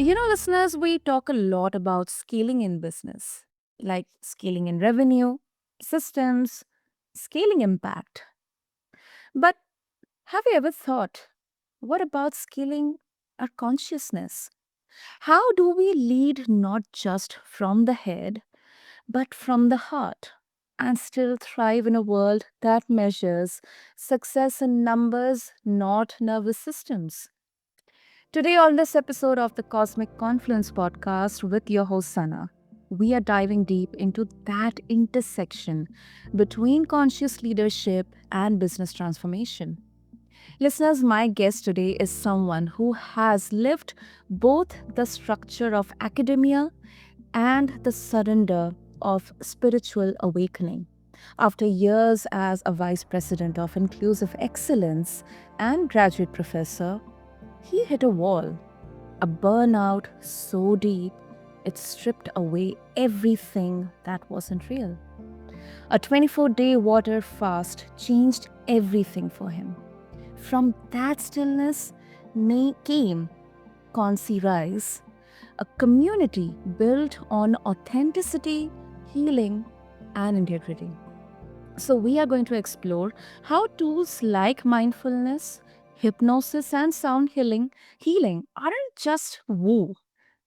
Listeners, we talk a lot about scaling in business, like scaling in revenue, systems, scaling impact. But have you ever thought, what about scaling our consciousness? How do we lead not just from the head, but from the heart, and still thrive in a world that measures success in numbers, not nervous systems? Today, on this episode of the Cosmic Confluence podcast with your host Sana, we are diving deep into that intersection between conscious leadership and business transformation. Listeners, my guest today is someone who has lived both the structure of academia and the surrender of spiritual awakening. After years as a vice president of inclusive excellence and graduate professor, he hit a wall, a burnout so deep it stripped away everything that wasn't real. A 24-day water fast changed everything for him. From that stillness came ConsciRise, a community built on authenticity, healing, and integrity. So, we are going to explore how tools like mindfulness, hypnosis, and sound healing aren't just woo,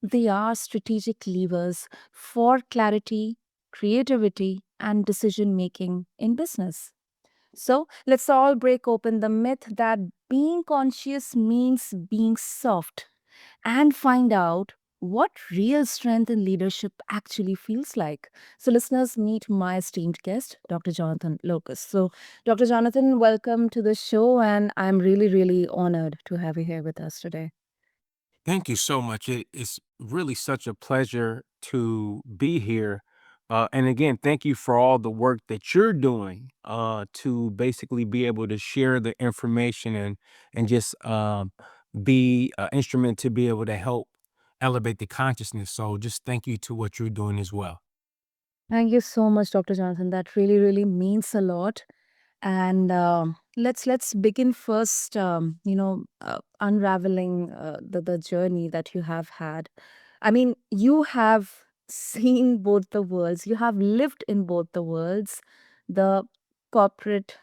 they are strategic levers for clarity, creativity, and decision making in business. So, let's all break open the myth that being conscious means being soft and find out what real strength in leadership actually feels like. So, listeners, meet my esteemed guest, Dr. Jonathan Locust. So, Dr. Jonathan, welcome to the show, and I'm really, really honored to have you here with us today. Thank you so much. It's really such a pleasure to be here. And again, thank you for all the work that you're doing to basically be able to share the information and just be an instrument to be able to help elevate the consciousness. So just thank you to what you're doing as well. Thank you so much, Dr. Jonathan. That really, really means a lot. And let's begin first. Unraveling the journey that you have had. I mean, you have seen both the worlds. You have lived in both the worlds, the corporate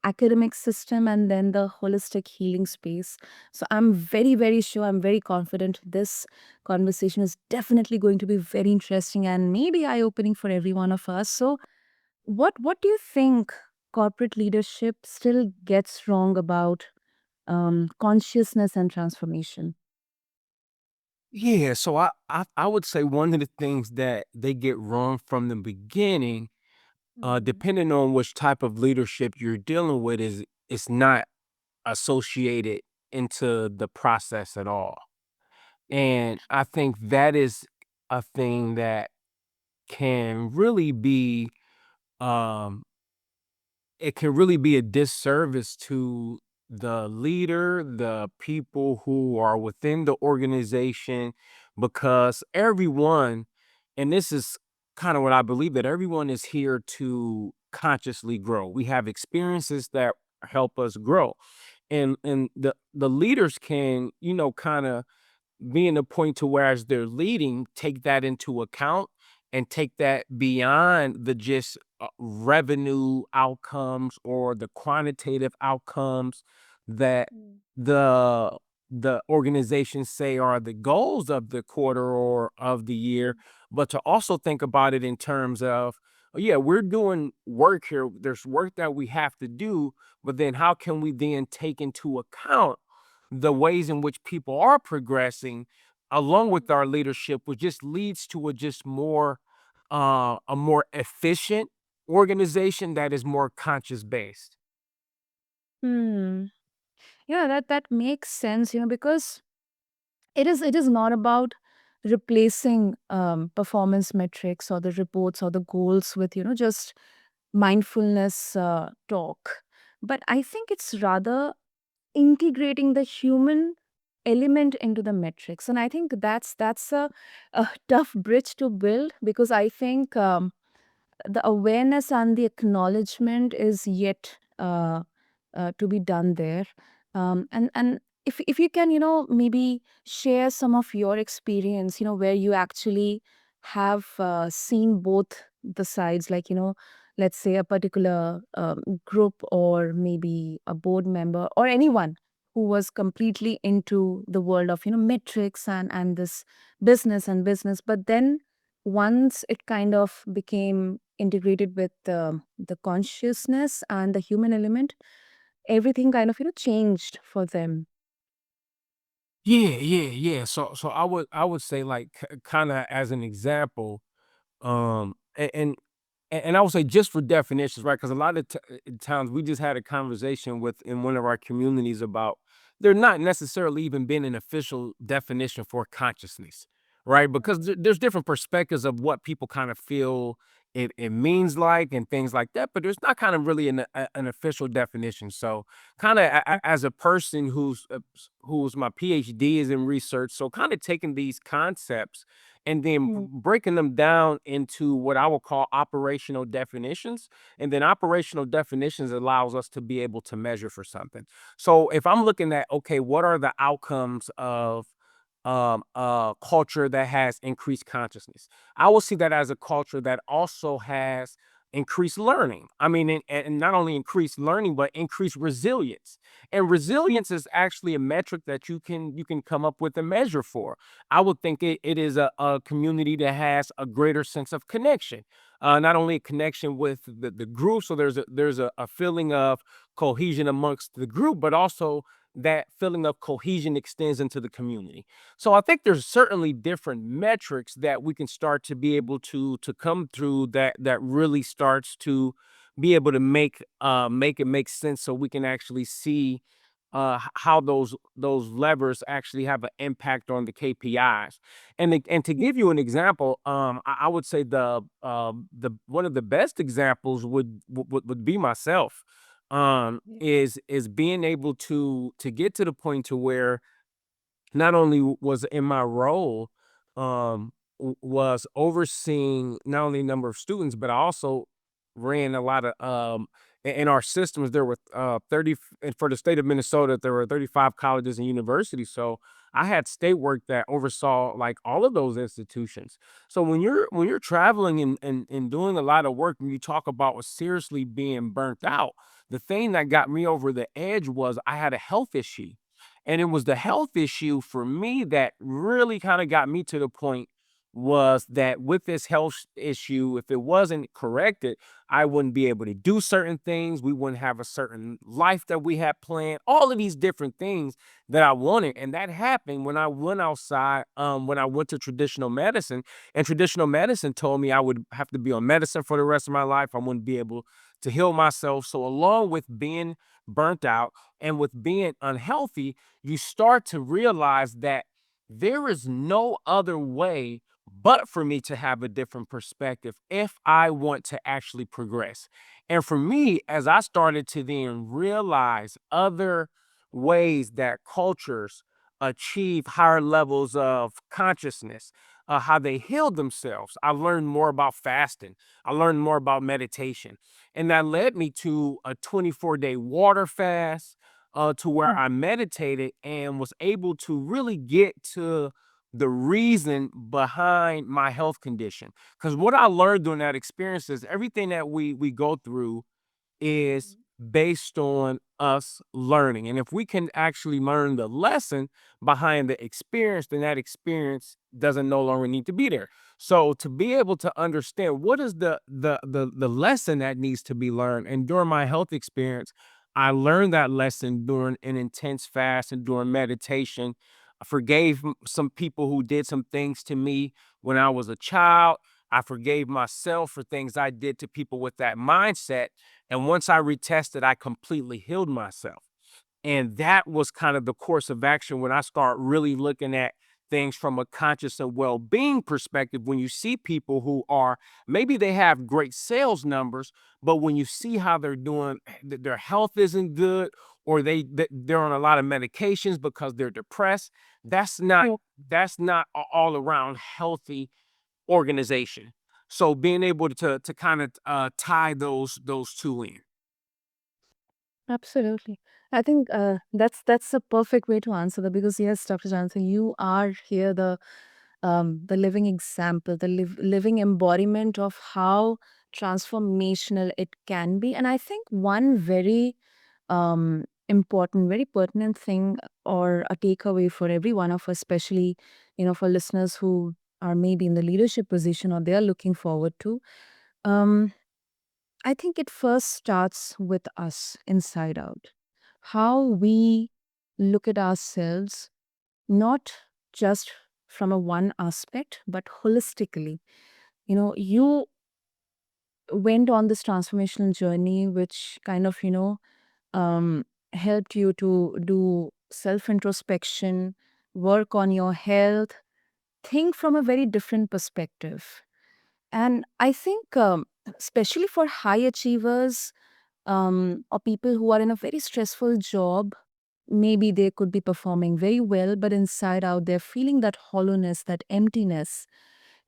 academic system, and then the holistic healing space. So I'm very, very sure. I'm very confident this conversation is definitely going to be very interesting and maybe eye opening for every one of us. So what do you think corporate leadership still gets wrong about consciousness and transformation? Yeah, so I would say one of the things that they get wrong from the beginning, Mhm. depending on which type of leadership you're dealing with, is it's not associated into the process at all. And I think that is a thing that can really be um it can really be a disservice to the leader, the people who are within the organization, because everyone, and this is kind of what I believe, that everyone is here to consciously grow. We have experiences that help us grow. And the leaders can, kind of being a point to where as they're leading, take that into account and take that beyond the just revenue outcomes or the quantitative outcomes that Mm. the the organizations say are the goals of the quarter or of the year, but to also think about it in terms of, oh, yeah, we're doing work here. There's work that we have to do, but then how can we then take into account the ways in which people are progressing along with our leadership, which just leads to a more efficient organization that is more conscious based. Hmm. Yeah, that makes sense, because it is not about replacing performance metrics or the reports or the goals with, just mindfulness talk. But I think it's rather integrating the human element into the metrics, and I think that's a tough bridge to build, because I think the awareness and the acknowledgement is yet to be done there. And if you can, maybe share some of your experience, where you actually have seen both the sides, like, let's say a particular group, or maybe a board member, or anyone who was completely into the world of, metrics and this business, but then once it kind of became integrated with the consciousness and the human element, everything kind of, changed for them. Yeah, yeah, yeah. So I would say like kind of as an example, um, and, and and I would say just for definitions, right? Because a lot of times we just had a conversation with in one of our communities about there not necessarily even been an official definition for consciousness, right? Because there's different perspectives of what people kind of feel it means like and things like that, but there's not kind of really an official definition. So kind of as a person who's my PhD is in research, so kind of taking these concepts and then Mm. breaking them down into what I would call operational definitions. And then operational definitions allows us to be able to measure for something. So if I'm looking at, okay, what are the outcomes of culture that has increased consciousness? I will see that as a culture that also has increased learning. I mean, and not only increased learning, but increased resilience. And resilience is actually a metric that you can come up with a measure for. I would think it is a community that has a greater sense of connection. Not only a connection with the group, so there's a feeling of cohesion amongst the group, but also that feeling of cohesion extends into the community. So I think there's certainly different metrics that we can start to be able to come through that really starts to be able to make it make sense so we can actually see how those levers actually have an impact on the KPIs. And to give you an example, I would say the one of the best examples would be myself. Yeah. Is being able to get to the point to where not only was in my role, was overseeing not only a number of students, but I also ran a lot of in our systems. There were 30 and for the state of Minnesota, there were 35 colleges and universities. So I had state work that oversaw like all of those institutions. So when you're traveling and doing a lot of work and you talk about seriously being burnt out, the thing that got me over the edge was I had a health issue, and it was the health issue for me that really kind of got me to the point was that with this health issue, if it wasn't corrected, I wouldn't be able to do certain things. We wouldn't have a certain life that we had planned, all of these different things that I wanted. And that happened when I went outside, when I went to traditional medicine. And traditional medicine told me I would have to be on medicine for the rest of my life. I wouldn't be able to heal myself. So, along with being burnt out and with being unhealthy, you start to realize that there is no other way but for me to have a different perspective if I want to actually progress. And for me, as I started to then realize other ways that cultures achieve higher levels of consciousness, how they heal themselves, I learned more about fasting. I learned more about meditation. And that led me to a 24-day water fast, to where Mm. I meditated and was able to really get to the reason behind my health condition. Because what I learned during that experience is everything that we go through is based on us learning. And if we can actually learn the lesson behind the experience, then that experience doesn't no longer need to be there. So to be able to understand what is the lesson that needs to be learned. And during my health experience, I learned that lesson during an intense fast and during meditation. I forgave some people who did some things to me when I was a child. I forgave myself for things I did to people with that mindset, and once I retested, I completely healed myself. And that was kind of the course of action when I start really looking at things from a conscious and well-being perspective. When you see people who are maybe they have great sales numbers, but when you see how they're doing, their health isn't good, or they're on a lot of medications because they're depressed. That's not Mm. all around healthy organization. So being able to kind of tie those two in. Absolutely. I think that's a perfect way to answer that, because yes, Dr. Jonathan, you are here the living example, the living embodiment of how transformational it can be. And I think one very important, very pertinent thing, or a takeaway for every one of us, especially for listeners who are maybe in the leadership position or they are looking forward to. Um, I think it first starts with us inside out. How we look at ourselves, not just from a one aspect, but holistically. You went on this transformational journey, which kind of, um, helped you to do self introspection, work on your health, think from a very different perspective. And I think, especially for high achievers, or people who are in a very stressful job, maybe they could be performing very well, but inside out, they're feeling that hollowness, that emptiness.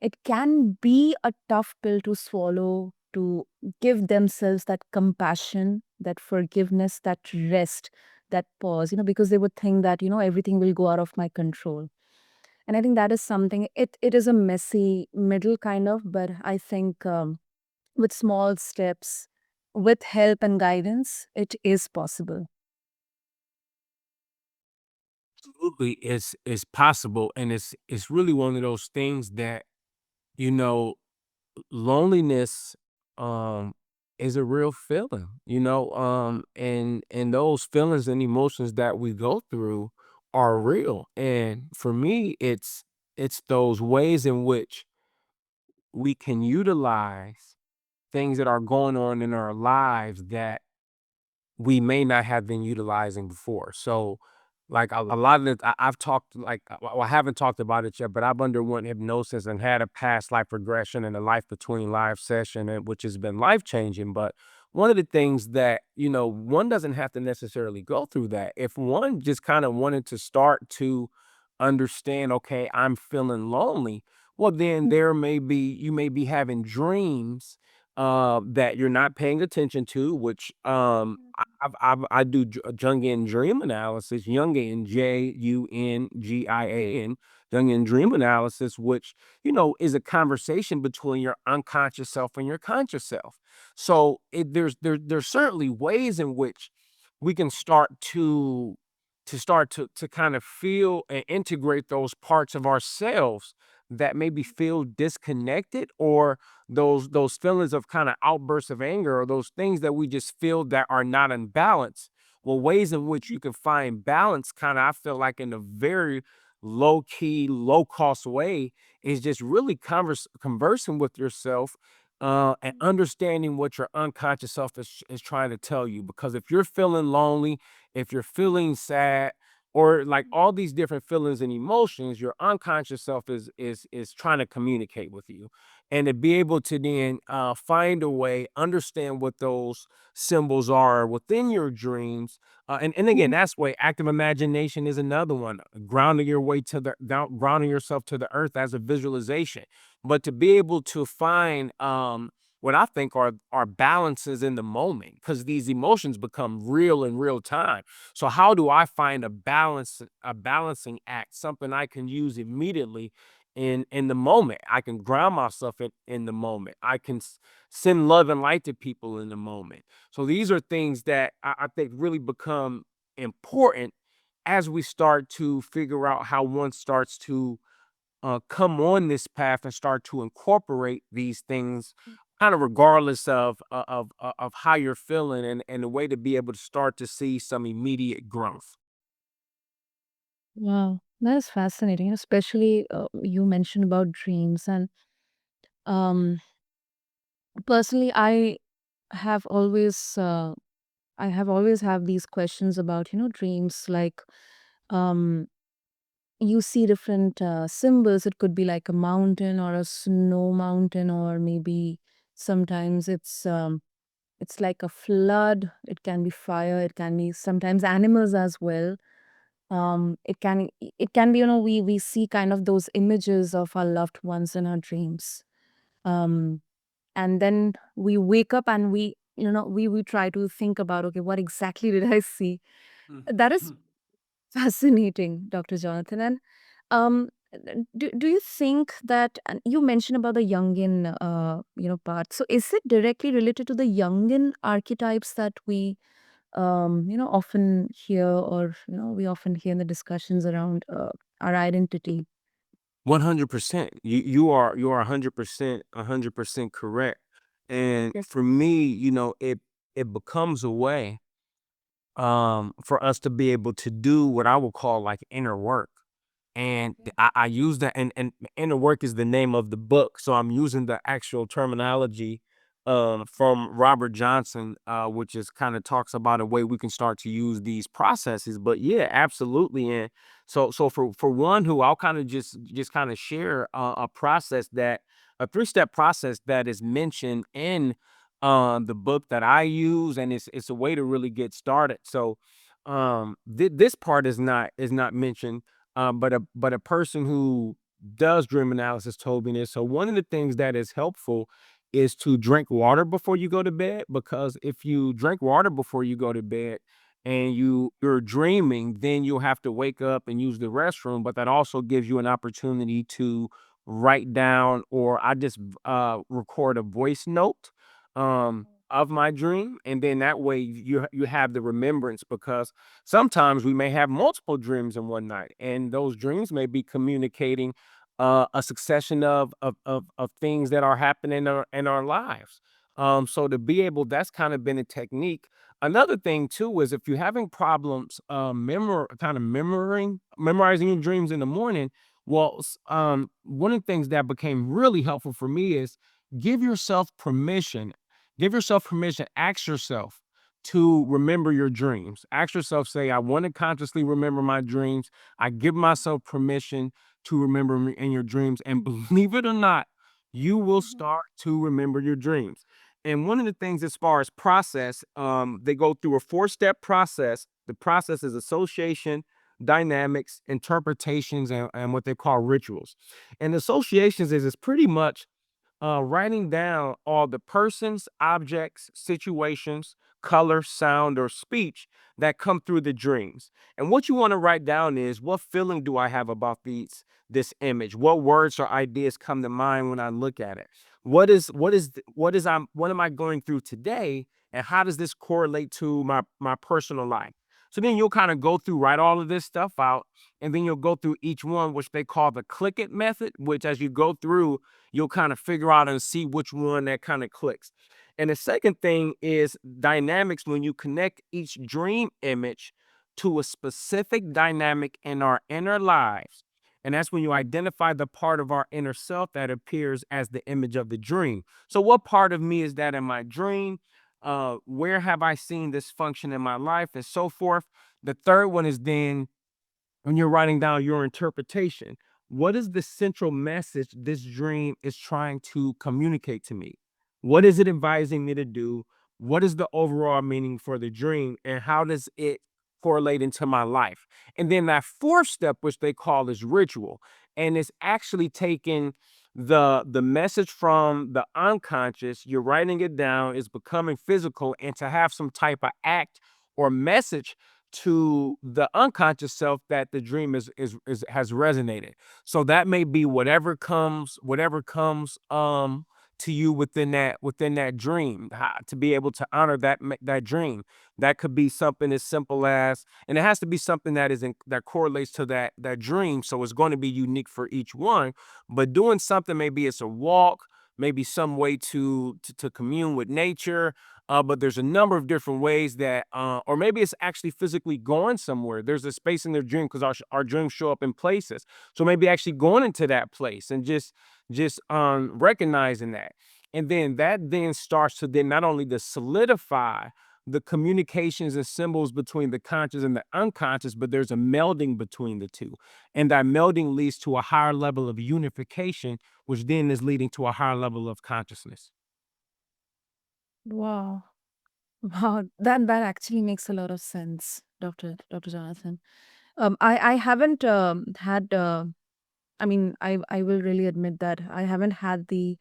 It can be a tough pill to swallow, to give themselves that compassion, that forgiveness, that rest, that pause, because they would think that, everything will go out of my control. And I think that is something, it is a messy middle kind of, but I think, with small steps, with help and guidance, it is possible. Absolutely, it's possible, and it's really one of those things that, you know, loneliness, um, is a real feeling, and those feelings and emotions that we go through are real. And for me, it's those ways in which we can utilize things that are going on in our lives that we may not have been utilizing before. So, like a lot of it, I've talked well, I haven't talked about it yet, but I've underwent hypnosis and had a past life regression and a life between life session, and which has been life changing. But one of the things that one doesn't have to necessarily go through that. If one just kind of wanted to start to understand, okay, I'm feeling lonely. Well, then you may be having dreams that you're not paying attention to, which I do Jungian dream analysis, Jungian Jungian Jungian dream analysis, which is a conversation between your unconscious self and your conscious self. So there's certainly ways in which we can start to kind of feel and integrate those parts of ourselves that maybe feel disconnected, or those feelings of kind of outbursts of anger, or those things that we just feel that are not in balance. Well, ways in which you can find balance, kind of, I feel like, in a very low key, low cost way, is just really conversing with yourself, and understanding what your unconscious self is trying to tell you. Because if you're feeling lonely, if you're feeling sad, or like all these different feelings and emotions, your unconscious self is trying to communicate with you. And to be able to then find a way, understand what those symbols are within your dreams. And again, that's way active imagination is another one. Grounding your way to the grounding yourself to the earth as a visualization. But to be able to find what I think are balances in the moment, because these emotions become real in real time. So how do I find a balancing act, something I can use immediately in the moment? I can ground myself in the moment. I can send love and light to people in the moment. So these are things that I think really become important as we start to figure out how one starts to come on this path and start to incorporate these things, kind of regardless of how you're feeling, and a way to be able to start to see some immediate growth. Wow, that is fascinating. Especially you mentioned about dreams, and um, personally, have always, I have always have these questions about dreams. Like, um, you see different symbols. It could be like a mountain or a snow mountain, or maybe sometimes it's like a flood. It can be fire. It can be sometimes animals as well. It can be, we see kind of those images of our loved ones in our dreams. um and then we wake up and we try to think about, okay, what exactly did I see? That is fascinating, Dr. Jonathan. And do you think that, and you mentioned about the Jungian part. So is it directly related to the Jungian archetypes that we often hear, or we often hear in the discussions around our identity? 100%. You are 100% correct. And for me, it becomes a way for us to be able to do what I would call like inner work. And I use that, and inner work is the name of the book. So I'm using the actual terminology from Robert Johnson, which is kind of talks about a way we can start to use these processes. But yeah, absolutely. And so for one who I'll kind of just kind of share a process that a 3-step process that is mentioned in the book that I use, and it's a way to really get started. So this part is not mentioned, but a person who does dream analysis told me this. So one of the things that is helpful is to drink water before you go to bed, because if you drink water before you go to bed and you're dreaming, then you'll have to wake up and use the restroom. But that also gives you an opportunity to write down, or I just record a voice note of my dream, and then that way you have the remembrance, because sometimes we may have multiple dreams in one night, and those dreams may be communicating a succession of things that are happening in our lives. So to be able, that's kind of been a technique. Another thing too is if you're having problems memorizing your dreams in the morning. Well, one of the things that became really helpful for me is give yourself permission. Give yourself permission. Ask yourself to remember your dreams. Ask yourself, say, I want to consciously remember my dreams. I give myself permission to remember me in your dreams. And believe it or not, you will start to remember your dreams. And one of the things, as far as process, they go through a 4-step process. The process is association, dynamics, interpretations, and what they call rituals. And associations is pretty much writing down all the persons, objects, situations, color, sound, or speech that come through the dreams. And what you want to write down is, what feeling do I have about this image? What words or ideas come to mind when I look at it? What am I going through today, and how does this correlate to my personal life? So then you'll kind of go through, write all of this stuff out, and then you'll go through each one, which they call the click it method, which as you go through, you'll kind of figure out and see which one that kind of clicks. And the second thing is dynamics, when you connect each dream image to a specific dynamic in our inner lives. And that's when you identify the part of our inner self that appears as the image of the dream. So, what part of me is that in my dream? Where have I seen this function in my life, and so forth? The third one is then when you're writing down your interpretation, what is the central message this dream is trying to communicate to me? What is it advising me to do? What is the overall meaning for the dream? And how does it correlate into my life? And then that fourth step, which they call is ritual. And it's actually taking the message from the unconscious, you're writing it down, it's becoming physical, and to have some type of act or message to the unconscious self that the dream is has resonated. So that may be whatever comes to you within that dream, to be able to honor that dream. That could be something as simple as, and it has to be something that correlates to that dream. So it's going to be unique for each one. But doing something, maybe it's a walk, maybe some way to commune with nature, but there's a number of different ways that, or maybe it's actually physically going somewhere. There's a space in their dream, because our dreams show up in places. So maybe actually going into that place and just recognizing that, and then that then starts to then not only to solidify the communications and symbols between the conscious and the unconscious, but there's a melding between the two, and that melding leads to a higher level of unification, which then is leading to a higher level of consciousness. Wow. Wow, that actually makes a lot of sense, Dr. Jonathan. I haven't had. I mean, I will really admit that I haven't had the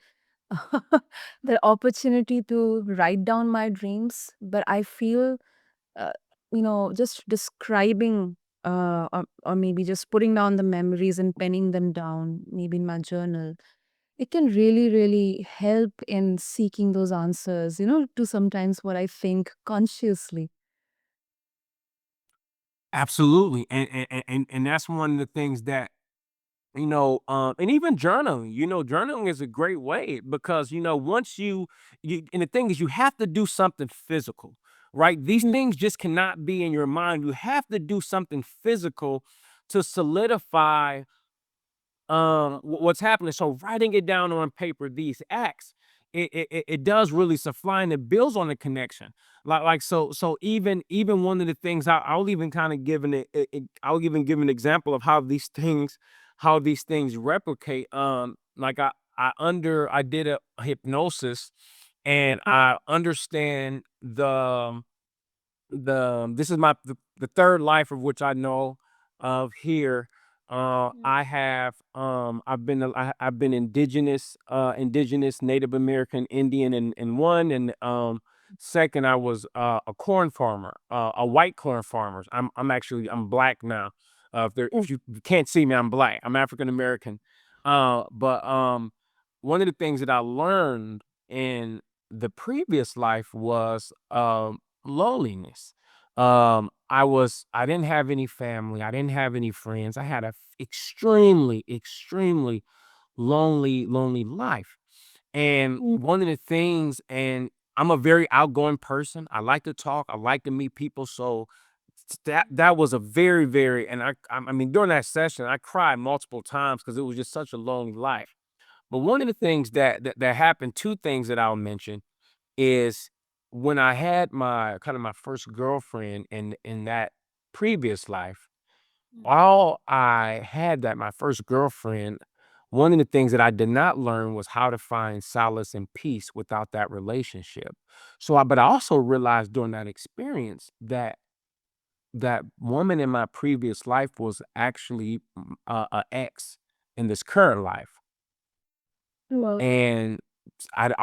the opportunity to write down my dreams, but I feel, uh, just describing, or maybe just putting down the memories and penning them down, maybe in my journal, it can really, really help in seeking those answers, to sometimes what I think consciously. Absolutely, and that's one of the things that, and even journaling, journaling is a great way because, once and the thing is, you have to do something physical, right? These Mm, things just cannot be in your mind. You have to do something physical to solidify what's happening. So writing it down on paper, these acts, it does really supply and it builds on the connection. So even one of the things I'll even kind of give I'll even give an example of how these things replicate. Like I did a hypnosis, and I understand this is the third life of which I know of here. I've been indigenous Native American Indian in one, and second I was a corn farmer, a white corn farmer. I'm black now. mm, If you can't see me, I'm black. I'm African American. But one of the things that I learned in the previous life was loneliness. I didn't have any family. I didn't have any friends. I had a extremely, extremely lonely life. And mm, one of the things, and I'm a very outgoing person. I like to talk. I like to meet people. So that was a very, very, and I mean, during that session, I cried multiple times because it was just such a lonely life. But one of the things that happened, two things that I'll mention is when I had my first girlfriend in that previous life, while I had my first girlfriend, one of the things that I did not learn was how to find solace and peace without that relationship. But I also realized during that experience that that woman in my previous life was actually a ex in this current life. well, And I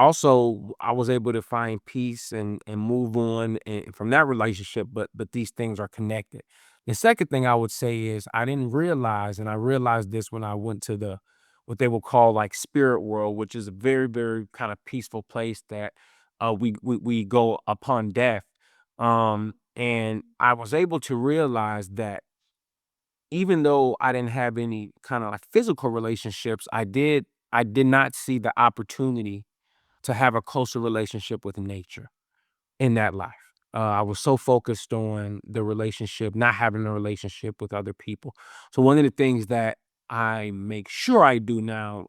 was able to find peace and move on from that relationship, but these things are connected. The second thing I would say is I didn't realize, and I realized this when I went to the what they will call like spirit world, which is a very, very kind of peaceful place that we go upon death. And I was able to realize that even though I didn't have any kind of like physical relationships, I did not see the opportunity to have a closer relationship with nature in that life. I was so focused on the relationship, not having a relationship with other people. So one of the things that I make sure I do now,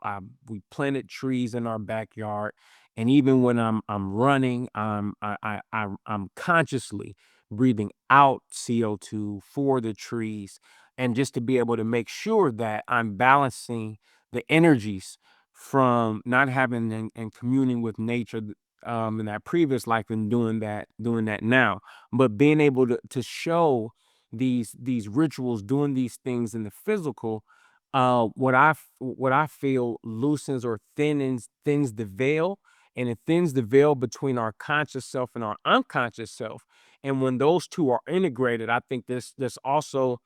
we planted trees in our backyard, and even when I'm running, I'm consciously breathing out CO2 for the trees, and just to be able to make sure that I'm balancing the energies from not having and communing with nature in that previous life and doing that now, but being able to show these rituals, doing these things in the physical, what I feel loosens or thins the veil, and it thins the veil between our conscious self and our unconscious self. And when those two are integrated, I think this also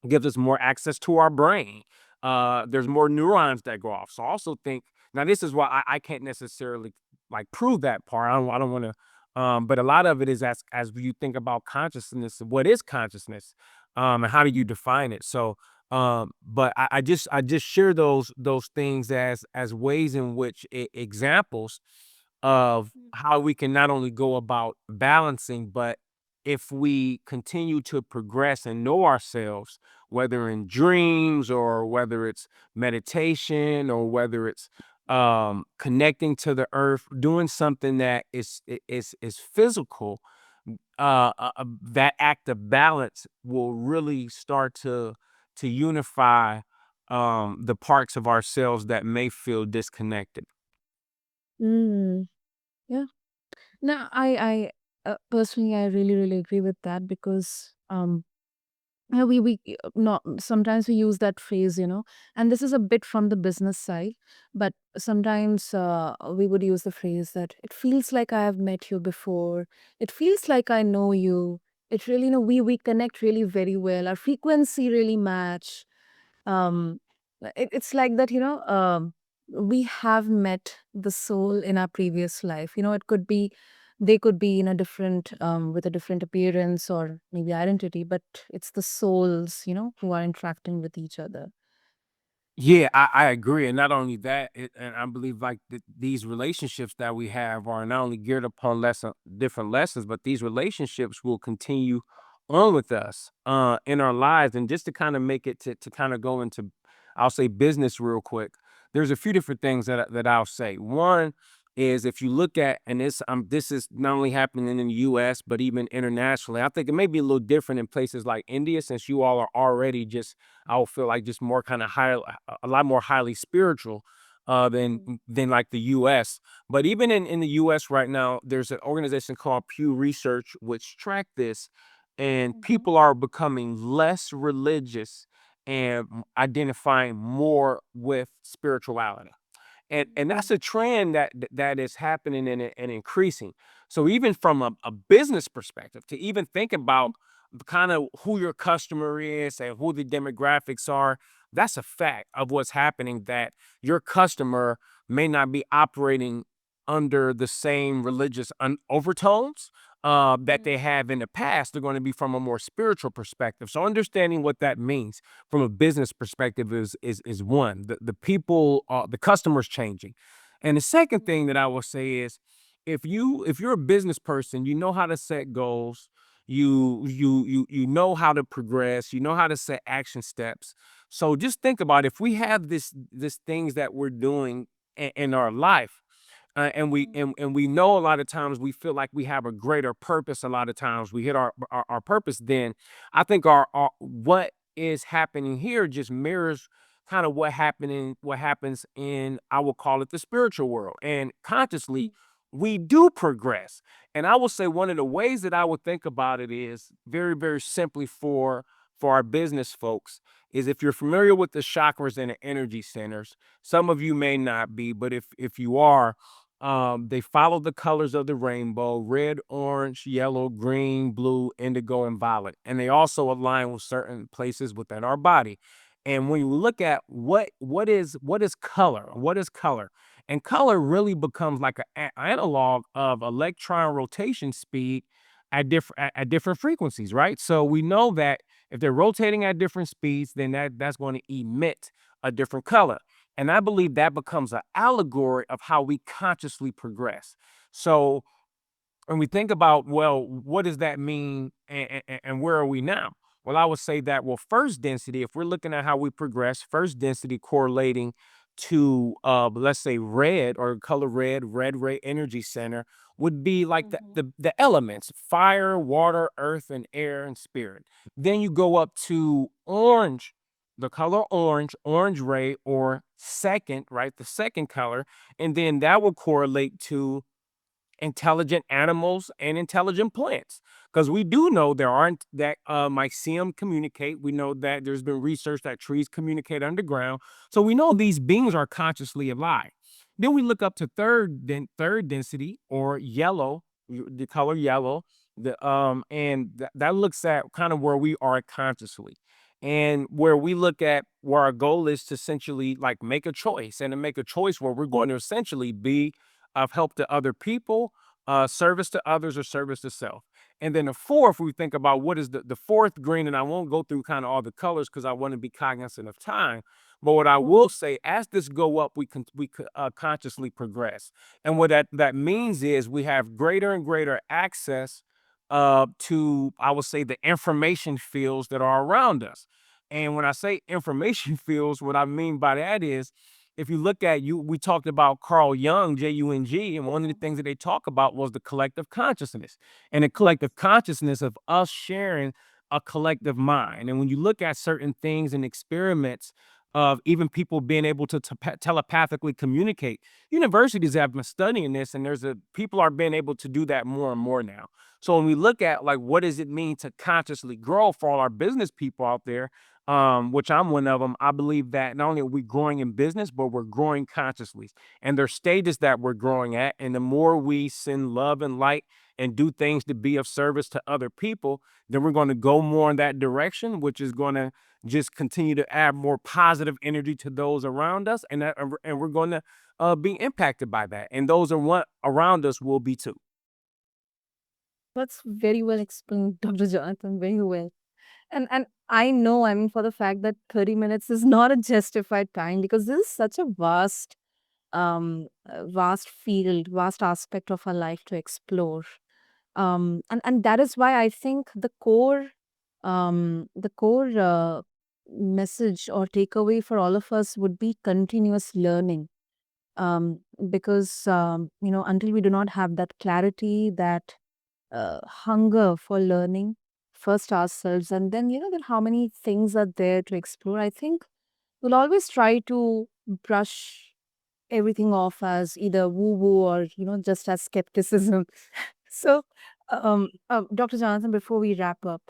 gives us more access to our brain. There's more neurons that go off. So I also think now this is why I can't necessarily like prove that part. I don't want to. But a lot of it is as you think about consciousness, what is consciousness, and how do you define it? So, but I just share those things as ways in which examples of how we can not only go about balancing, but if we continue to progress and know ourselves, whether in dreams or whether it's meditation or whether it's connecting to the earth, doing something that is physical, that act of balance will really start to unify the parts of ourselves that may feel disconnected. mm, yeah. No, personally, I really, really agree with that because Yeah, we not sometimes we use that phrase, and this is a bit from the business side, but sometimes we would use the phrase that it feels like I have met you before. It feels like I know you. It really, we connect really very well. Our frequency really match. um it's like that, we have met the soul in our previous life. It could be, they could be in a different, with a different appearance or maybe identity, but it's the souls, who are interacting with each other. Yeah, I agree, and not only that, and I believe like these relationships that we have are not only geared upon different lessons, but these relationships will continue on with us in our lives. And just to kind of make it to kind of go into, I'll say business real quick. There's a few different things that I'll say. One is if you look at, and this is not only happening in the U.S. but even internationally. I think it may be a little different in places like India, since you all are already just I will feel like just more kind of high, a lot more highly spiritual than like the U.S. But even in the U.S. right now, there's an organization called Pew Research which track this, and Mm-hmm. people are becoming less religious and identifying more with spirituality. And that's a trend that is happening and increasing. So even from a business perspective, to even think about kind of who your customer is and who the demographics are, that's a fact of what's happening, that your customer may not be operating under the same religious overtones that they have in the past. They're going to be from a more spiritual perspective. So understanding what that means from a business perspective is one. The people, the customers changing. And the second thing that I will say is, if you're a business person, you know how to set goals, you know how to progress, you know how to set action steps. So just think about, if we have this things that we're doing in our life, and we know a lot of times we feel like we have a greater purpose. A lot of times we hit our purpose. Then I think our what is happening here just mirrors kind of what happens in, I will call it, the spiritual world. And consciously we do progress. And I will say one of the ways that I would think about it is very, very simply for our business folks, is if you're familiar with the chakras and the energy centers. Some of you may not be, but if you are, they follow the colors of the rainbow: red, orange, yellow, green, blue, indigo, and violet. And they also align with certain places within our body. And when you look at what is color, and color really becomes like an analog of electron rotation speed at different frequencies, right? So we know that if they're rotating at different speeds, then that's going to emit a different color. And I believe that becomes an allegory of how we consciously progress. So when we think about, well, what does that mean, and where are we now? Well, I would say that, well, first density, if we're looking at how we progress, first density correlating to, let's say, red, or color red ray energy center, would be like the elements: fire, water, earth, and air, and spirit. Then you go up to orange, the color orange ray, or second, right? The second color. And then that will correlate to intelligent animals and intelligent plants, because we do know there aren't that mycelium communicate. We know that there's been research that trees communicate underground. So we know these beings are consciously alive. Then we look up to third density, or yellow, the color yellow. That looks at kind of where we are consciously, and where we look at where our goal is to essentially like make a choice, and to make a choice where we're going to essentially be of help to other people, service to others, or service to self. And then the fourth, we think about what is the fourth green, and I won't go through kind of all the colors because I want to be cognizant of time. But what I will say, as this go up, we consciously progress, and what that means is we have greater and greater access to, I would say, the information fields that are around us. And when I say information fields, what I mean by that is, if you look at, we talked about Carl Jung, Jung, and one of the things that they talk about was the collective consciousness, and the collective consciousness of us sharing a collective mind. And when you look at certain things and experiments, of even people being able to telepathically communicate. Universities have been studying this, and people are being able to do that more and more now. So when we look at like what does it mean to consciously grow for all our business people out there, which I'm one of them, I believe that not only are we growing in business, but we're growing consciously. And there's stages that we're growing at. And the more we send love and light and do things to be of service to other people, then we're going to go more in that direction, which is going to just continue to add more positive energy to those around us. And we're going to be impacted by that. And those around us will be too. That's very well explained, Dr. Jonathan. Very well. And I know, I mean, for the fact that 30 minutes is not a justified time because this is such a vast field, vast aspect of our life to explore. And that is why I think the core message or takeaway for all of us would be continuous learning. Because until we do not have that clarity, that hunger for learning first ourselves, and then then how many things are there to explore. I think we'll always try to brush everything off as either woo woo or just as skepticism. So, Dr. Jonathan, before we wrap up,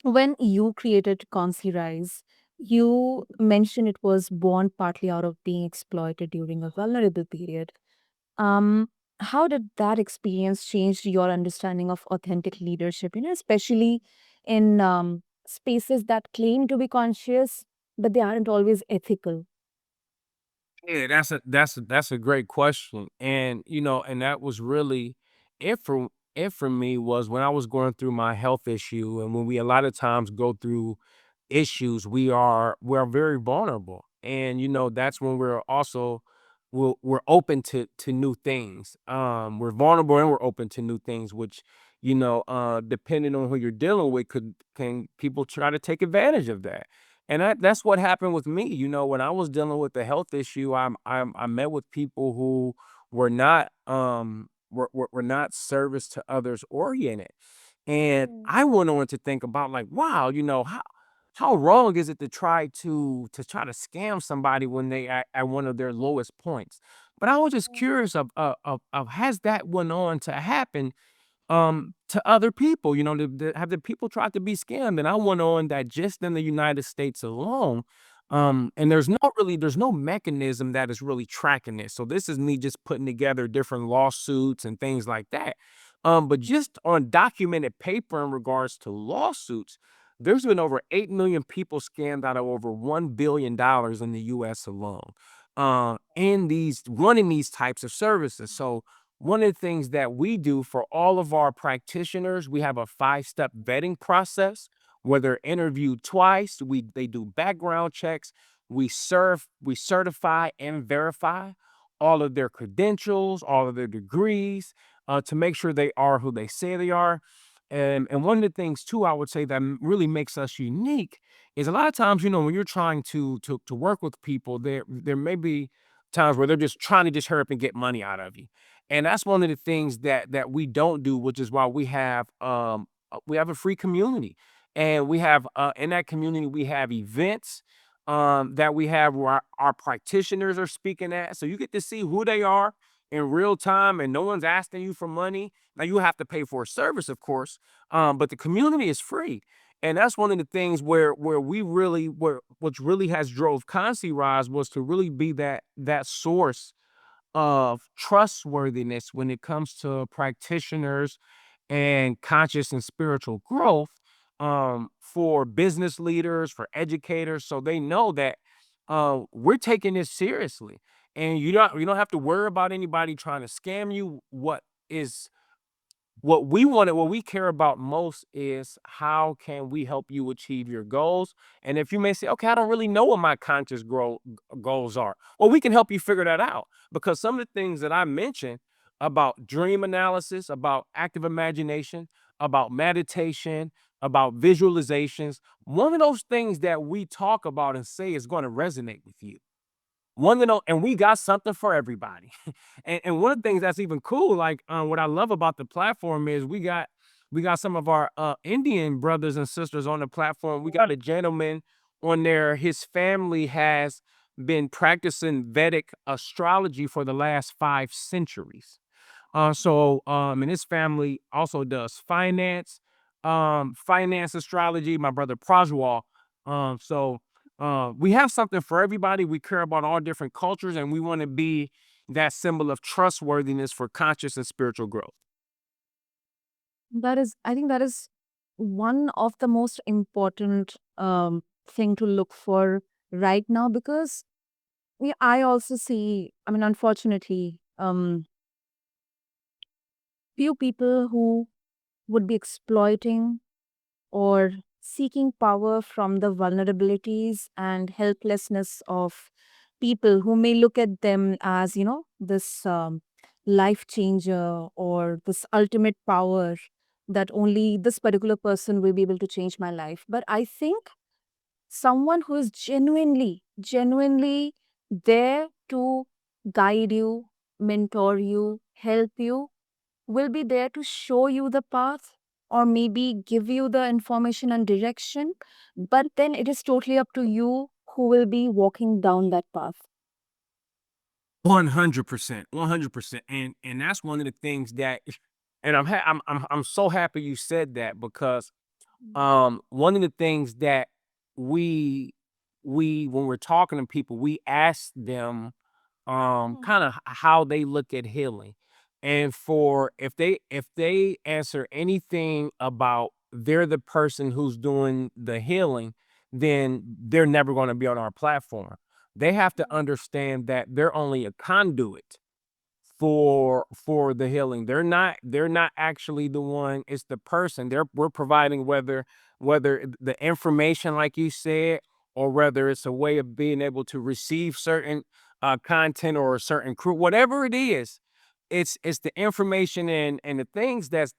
when you created ConsciRise, you mentioned it was born partly out of being exploited during a vulnerable period. um, how did that experience change your understanding of authentic leadership, especially in spaces that claim to be conscious, but they aren't always ethical? Yeah, that's a great question. And and that was really it for me was when I was going through my health issue, and when we a lot of times go through issues, we're very vulnerable. And that's when we're open to new things. We're vulnerable and we're open to new things, which depending on who you're dealing with, could can people try to take advantage of that. And that's what happened with me. When I was dealing with the health issue, I met with people who were not service to others oriented. And Mm. I went on to think about like, wow, how wrong is it to try to scam somebody when they at one of their lowest points? But I was just curious of has that went on to happen to other people, have the people tried to be scammed? And I went on that just in the United States alone, and there's no mechanism that is really tracking this. So this is me just putting together different lawsuits and things like that. But just on documented paper in regards to lawsuits, there's been over 8 million people scammed out of over $1 billion in the US alone. In these running these types of services. So one of the things that we do for all of our practitioners, we have a 5-step vetting process where they're interviewed twice. They do background checks. We certify and verify all of their credentials, all of their degrees, to make sure they are who they say they are. And one of the things too, I would say that really makes us unique is a lot of times, when you're trying to work with people, there may be times where they're just trying to just hurry up and get money out of you. And that's one of the things that we don't do, which is why we have a free community. And we have in that community we have events that we have where our practitioners are speaking at. So you get to see who they are in real time, and no one's asking you for money. Now you have to pay for a service, of course, but the community is free. And that's one of the things where we really where which really has drove ConsciRise was to really be that source of trustworthiness when it comes to practitioners and conscious and spiritual growth, for business leaders, for educators, so they know that we're taking this seriously. And you don't have to worry about anybody trying to scam you. Is what we care about most is how can we help you achieve your goals? And if you may say, okay, I don't really know what my goals are. Well, we can help you figure that out, because some of the things that I mentioned about dream analysis, about active imagination, about meditation, about visualizations, one of those things that we talk about and say is going to resonate with you. And we got something for everybody. And one of the things that's even cool, like, what I love about the platform is we got some of our Indian brothers and sisters on the platform. We got a gentleman on there, his family has been practicing Vedic astrology for the last 5 centuries. And his family also does finance astrology. My brother Prajwal. We have something for everybody. We care about all different cultures, and we want to be that symbol of trustworthiness for conscious and spiritual growth. That is, I think that is one of the most important thing to look for right now, because I also see, I mean, unfortunately, few people who would be exploiting or seeking power from the vulnerabilities and helplessness of people who may look at them as, this life changer or this ultimate power that only this particular person will be able to change my life. But I think someone who is genuinely there to guide you, mentor you, help you, will be there to show you the path or maybe give you the information and direction. But then it is totally up to you who will be walking down that path. 100%, 100%, and that's one of the things that, and I'm so happy you said that because one of the things that we when we're talking to people, we ask them Mm. kind of how they look at healing. And for if they answer anything about they're the person who's doing the healing, then they're never going to be on our platform. They have to understand that they're only a conduit for the healing. They're not actually the one, it's the person. We're providing whether the information like you said, or whether it's a way of being able to receive certain content or a certain crew, whatever it is, it's the information and the things that's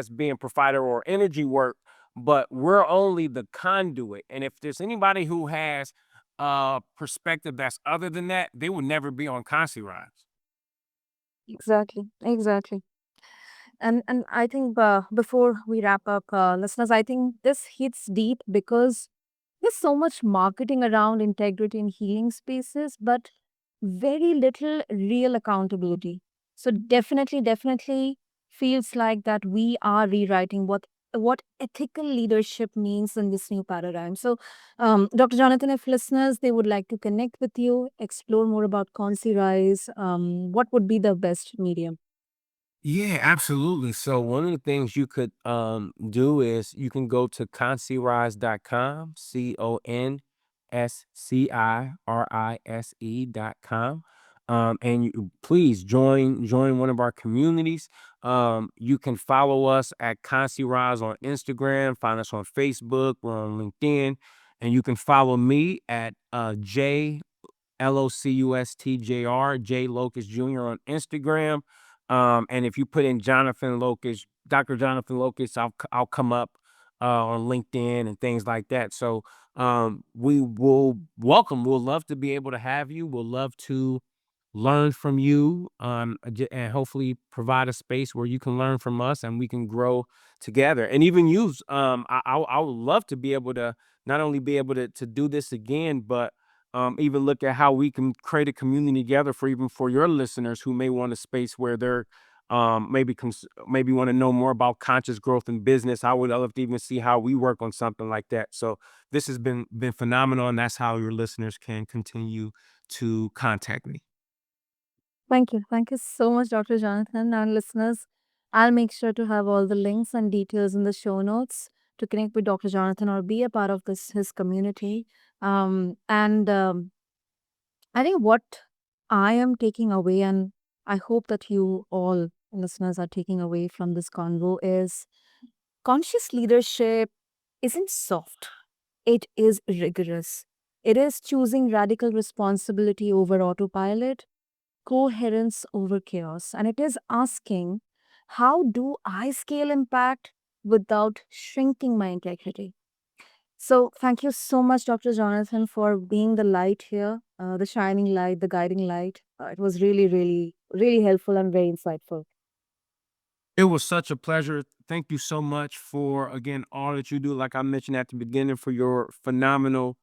being provided or energy work, but we're only the conduit. And if there's anybody who has perspective that's other than that, they will never be on ConsciRise. Exactly, exactly. And I think before we wrap up, listeners, I think this hits deep because there's so much marketing around integrity in healing spaces, but very little real accountability. So definitely feels like that we are rewriting what ethical leadership means in this new paradigm. So, Dr. Jonathan, if listeners they would like to connect with you, explore more about ConsciRise, what would be the best medium? Yeah, absolutely. So one of the things you could do is you can go to conscirise.com, ConsciRise.com. And you please join one of our communities. You can follow us at ConsciRise on Instagram, find us on Facebook, we're on LinkedIn, and you can follow me at LOCUSTJR, J Locust Jr. on Instagram. And if you put in Jonathan Locust, Dr. Jonathan Locust, I'll come up on LinkedIn and things like that. So we will welcome. We'll love to be able to have you. We'll love to learn from you, and hopefully provide a space where you can learn from us and we can grow together. And even use, I would love to be able to not only be able to do this again, but even look at how we can create a community together for even for your listeners who may want a space where they're maybe want to know more about conscious growth in business. I would love to even see how we work on something like that. So this has been phenomenal, and that's how your listeners can continue to contact me. Thank you. Thank you so much, Dr. Jonathan. And listeners, I'll make sure to have all the links and details in the show notes to connect with Dr. Jonathan or be a part of this his community. And I think what I am taking away, and I hope that you all listeners are taking away from this convo, is conscious leadership isn't soft. It is rigorous. It is choosing radical responsibility over autopilot, coherence over chaos. And it is asking, how do I scale impact without shrinking my integrity? So, thank you so much, Dr. Jonathan, for being the light here, the shining light, the guiding light. It was really helpful and very insightful. It was such a pleasure. Thank you so much for, again, all that you do. Like I mentioned at the beginning, for your phenomenal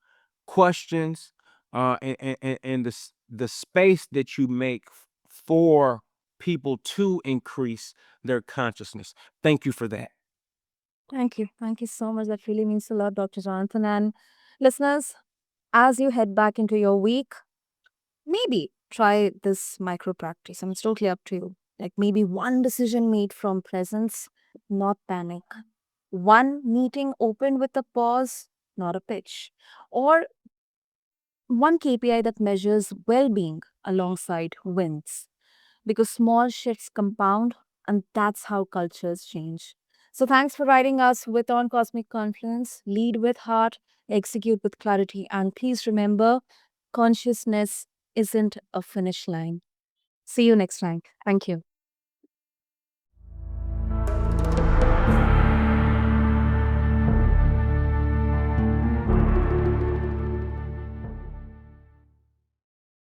questions, and the space that you make for people to increase their consciousness. Thank you for that. Thank you. Thank you so much. That really means a lot, Dr. Jonathan. And listeners, as you head back into your week, maybe try this micro practice. And it's totally up to you. Like maybe one decision made from presence, not panic. One meeting opened with a pause, not a pitch. Or one KPI that measures well being alongside wins. Because small shifts compound, and that's how cultures change. So, thanks for writing us with On Cosmic Confluence. Lead with heart, execute with clarity, and please remember consciousness isn't a finish line. See you next time. Thank you.